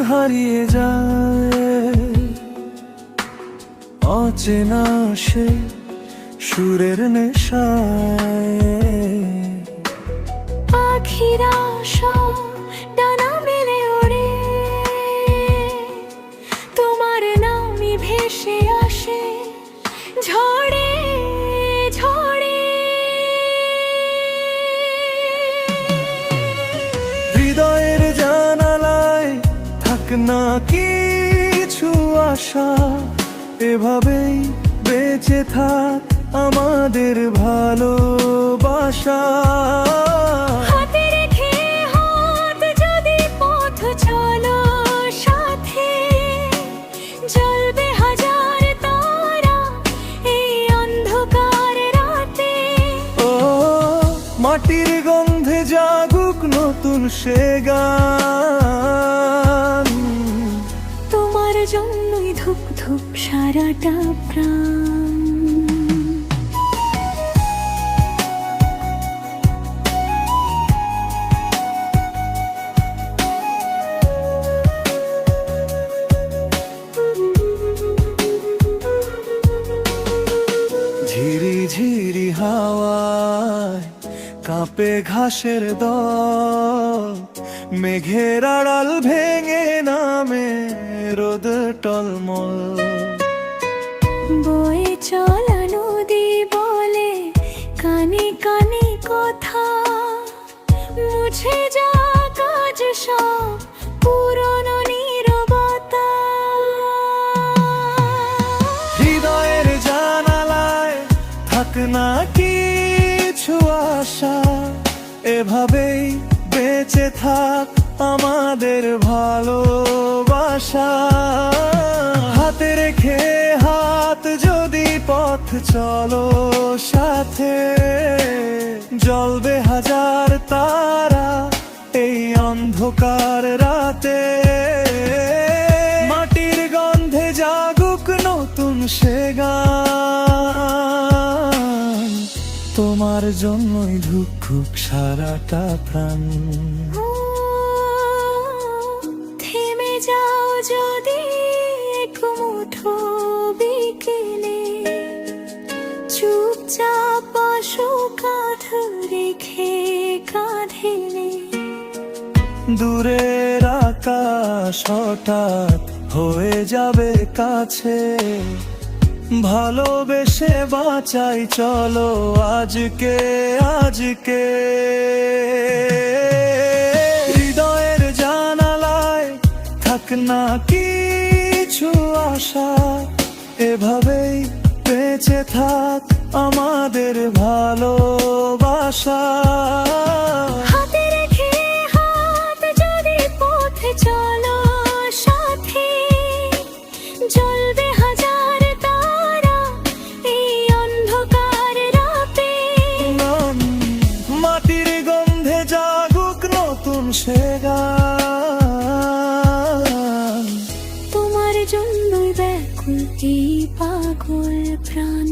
হারিয়ে যায় অচেনা সে সুরের নেশায়। পাখিরা সব ডানা মেলে ওড়ে, তোমার নামই ভেসে আসে ঝড়ে ঝড়ে। হৃদয়ের জানালায় থাক না কিছু আশা, এভাবেই বেঁচে থাক আমাদের ভালোবাসা। হাতে রেখে হাত যদি পথ চলো সাথে, জ্বলবে হাজার তারা এই অন্ধকার রাতে। ও মাটির গন্ধে জাগুক নতুন সে গান, তোমার জন্যই ধুপ ধুপ সারাটা প্রাণ। ঝিরি ঝিরি হাওয়ায় কাঁপে ঘাসের দল, মেঘের আড়াল ভেঙে নামে রোদ টলমল। বয়ে চলা নদী বলে কানে কানে কথা, মুছে যা কাজ সব পুরনো নীরবতা। হৃদয়ের জানালায় থাক না কিছু আশা, এভাবেই বেঁচে থাক আমাদের ভালোবাসা। হাতে রেখে হাত যদি পথ চলো সাথে, জ্বলবে হাজার তারা এই অন্ধকার রাতে। মাটির গন্ধে জাগুক নতুন সে গান, তোমার জন্যই ধুক সারাটা প্রাণ। থেমে যাও যদি এক মুঠো বিকেলে, চুপচাপ বসো কাঁধ রেখে কাঁধে। দূরের আকাশ হঠাৎ হয়ে যাবে কাছে, ভালোবেসে বাঁচাই চলো আজকে আজকে। হৃদয়ের জানালায় থাক না কিছু আশা, এভাবেই বেঁচে থাক আমাদের ভালোবাসা। হাতে রেখে হাত যদি পথে চলো সাথে, জ্বলবে হাজার তারা এই অন্ধকার রাতে। মাটির গন্ধে জাগুক নতুন সে গান, তোমার জন্যই ব্যাকুল এই পাগল প্রাণ।